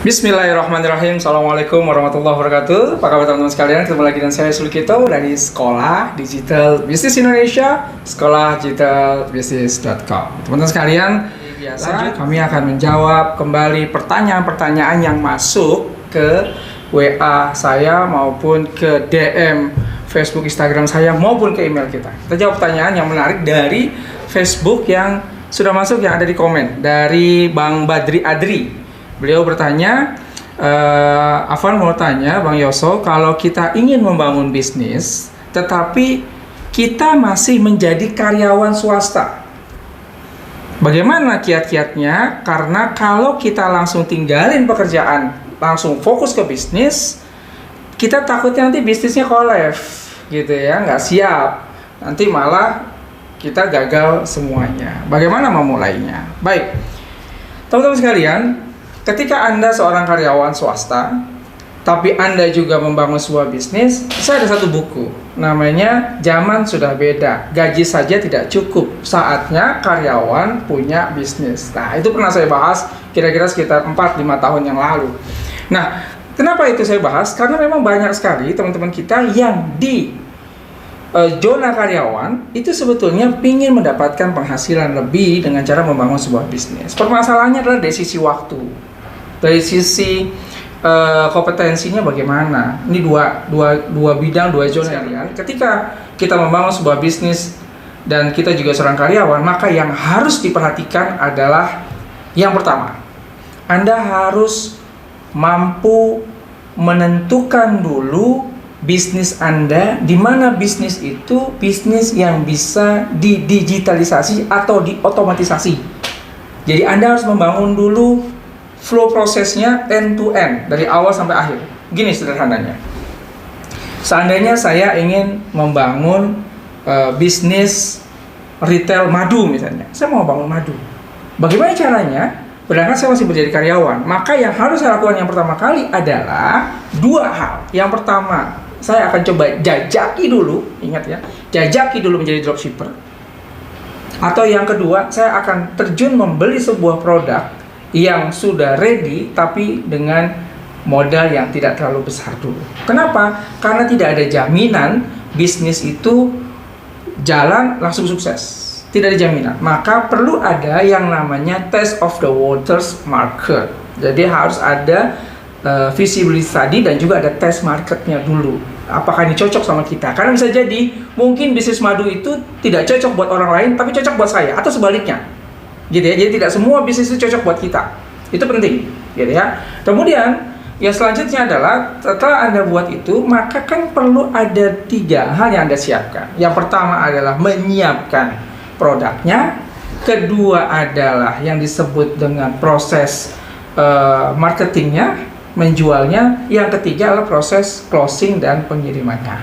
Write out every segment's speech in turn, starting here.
Bismillahirrahmanirrahim. Assalamualaikum warahmatullahi wabarakatuh. Apa kabar teman-teman sekalian? Ketemu lagi dengan saya Sulkito dari Sekolah Digital Bisnis Indonesia, sekolahdigitalbisnis.com. Teman-teman sekalian, biasa kami akan menjawab kembali pertanyaan-pertanyaan yang masuk ke WA saya maupun ke DM Facebook, Instagram saya maupun ke email kita. Kita jawab pertanyaan yang menarik dari Facebook yang sudah masuk, yang ada di komen dari Bang Badri Adri. Beliau bertanya, Afwan mau tanya Bang Yoso, kalau kita ingin membangun bisnis tetapi kita masih menjadi karyawan swasta, bagaimana kiat-kiatnya? Karena kalau kita langsung tinggalin pekerjaan, langsung fokus ke bisnis, kita takutnya nanti bisnisnya kolaps gitu ya, nggak siap, nanti malah kita gagal semuanya. Bagaimana memulainya? Baik, teman-teman sekalian, ketika Anda seorang karyawan swasta, tapi Anda juga membangun sebuah bisnis, saya ada satu buku, namanya Zaman Sudah Beda, Gaji Saja Tidak Cukup, Saatnya Karyawan Punya Bisnis. Nah, itu pernah saya bahas kira-kira sekitar 4-5 tahun yang lalu. Nah, kenapa itu saya bahas? Karena memang banyak sekali teman-teman kita yang di zona karyawan itu sebetulnya ingin mendapatkan penghasilan lebih dengan cara membangun sebuah bisnis. Permasalahannya adalah dari sisi waktu, dari sisi kompetensinya bagaimana. Ini dua bidang, dua zona kalian. Ketika kita membangun sebuah bisnis dan kita juga seorang karyawan, maka yang harus diperhatikan adalah yang pertama, Anda harus mampu menentukan dulu bisnis Anda, di mana bisnis itu bisnis yang bisa didigitalisasi atau diotomatisasi. Jadi Anda harus membangun dulu flow prosesnya end to end, dari awal sampai akhir. Gini sederhananya, seandainya saya ingin membangun bisnis retail madu misalnya, saya mau bangun madu. Bagaimana caranya? Sedangkan saya masih menjadi karyawan, maka yang harus saya lakukan yang pertama kali adalah dua hal. Yang pertama, saya akan coba jajaki dulu, ingat ya, jajaki dulu menjadi dropshipper. Atau yang kedua, saya akan terjun membeli sebuah produk yang sudah ready, tapi dengan modal yang tidak terlalu besar dulu. Kenapa? Karena tidak ada jaminan bisnis itu jalan langsung sukses. Tidak ada jaminan. Maka perlu ada yang namanya test of the waters market. Jadi harus ada visibility study dan juga ada test marketnya dulu. Apakah ini cocok sama kita? Karena bisa jadi mungkin bisnis madu itu tidak cocok buat orang lain, tapi cocok buat saya, atau sebaliknya, gitu ya. Jadi tidak semua bisnis itu cocok buat kita. Itu penting, gitu ya. Kemudian yang selanjutnya adalah setelah Anda buat itu, maka kan perlu ada 3 hal yang Anda siapkan. Yang pertama adalah menyiapkan produknya, kedua adalah yang disebut dengan proses marketingnya, menjualnya, yang ketiga adalah proses closing dan pengirimannya.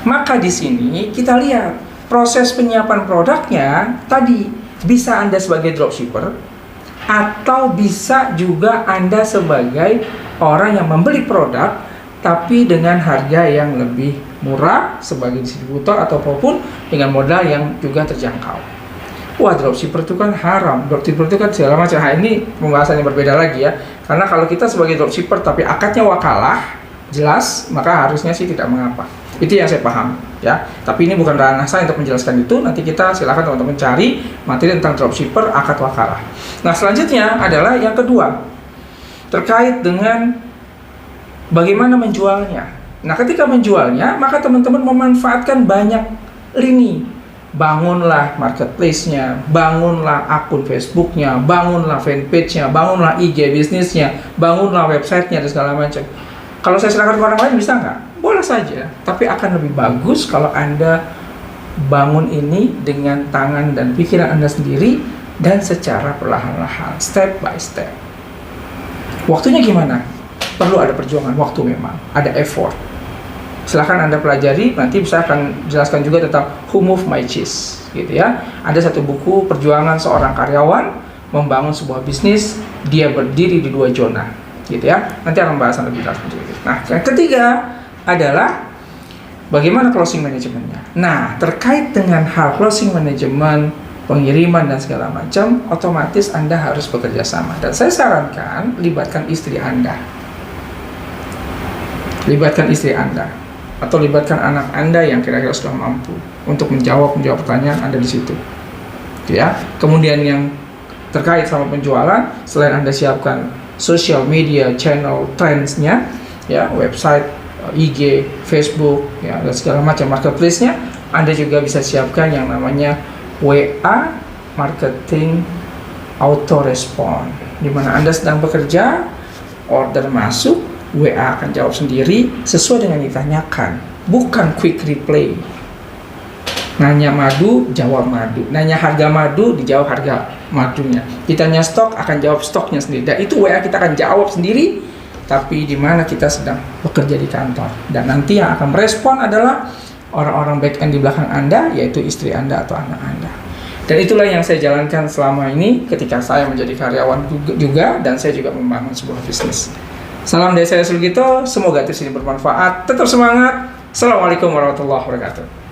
Maka di sini kita lihat proses penyiapan produknya tadi, bisa Anda sebagai dropshipper atau bisa juga Anda sebagai orang yang membeli produk tapi dengan harga yang lebih murah sebagai distributor ataupun dengan modal yang juga terjangkau. Wah, dropshipper itu kan haram, dropshipper itu kan segala macam. Nah, ini pembahasan yang berbeda lagi ya. Karena kalau kita sebagai dropshipper tapi akadnya wakalah, jelas, maka harusnya sih tidak mengapa. Itu yang saya paham ya. Tapi ini bukan ranah saya untuk menjelaskan itu. Nanti kita silakan teman-teman cari materi tentang dropshipper, akad wakalah. Nah, selanjutnya adalah yang kedua, terkait dengan bagaimana menjualnya. Nah, ketika menjualnya, maka teman-teman memanfaatkan banyak lini. Bangunlah marketplace-nya, bangunlah akun Facebook-nya, bangunlah fanpage-nya, bangunlah IG bisnisnya, bangunlah website-nya, dan segala macam. Kalau saya serahkan ke orang lain bisa nggak? Boleh saja, tapi akan lebih bagus kalau Anda bangun ini dengan tangan dan pikiran Anda sendiri dan secara perlahan-lahan, step by step. Waktunya gimana? Perlu ada perjuangan waktu, memang ada effort. Silahkan Anda pelajari, nanti saya akan jelaskan juga tentang Who Moved My Cheese, gitu ya. Ada satu buku perjuangan seorang karyawan membangun sebuah bisnis, dia berdiri di 2 zona, gitu ya. Nanti akan bahasan lebih jelas. Nah, yang ketiga adalah bagaimana closing manajemennya. Nah, terkait dengan hal closing management, pengiriman dan segala macam, otomatis Anda harus bekerja sama. Dan saya sarankan libatkan istri Anda. Libatkan istri Anda atau libatkan anak Anda yang kira-kira sudah mampu untuk menjawab pertanyaan Anda di situ. Ya. Kemudian yang terkait sama penjualan, selain Anda siapkan social media channel trendsnya, ya, website, IG, Facebook, ya, dan segala macam marketplace-nya, Anda juga bisa siapkan yang namanya WA marketing autorespon, di mana Anda sedang bekerja, order masuk, WA akan jawab sendiri sesuai dengan ditanyakan, bukan quick reply. Nanya madu, jawab madu. Nanya harga madu, dijawab harga madunya. Ditanya stok, akan jawab stoknya sendiri. Dan itu WA kita akan jawab sendiri, tapi di mana kita sedang bekerja di kantor. Dan nanti yang akan merespon adalah orang-orang back end di belakang Anda, yaitu istri Anda atau anak Anda. Dan itulah yang saya jalankan selama ini ketika saya menjadi karyawan juga, dan saya juga membangun sebuah bisnis. Salam dari saya Sulgito, semoga tips ini bermanfaat. Tetap semangat. Assalamualaikum warahmatullahi wabarakatuh.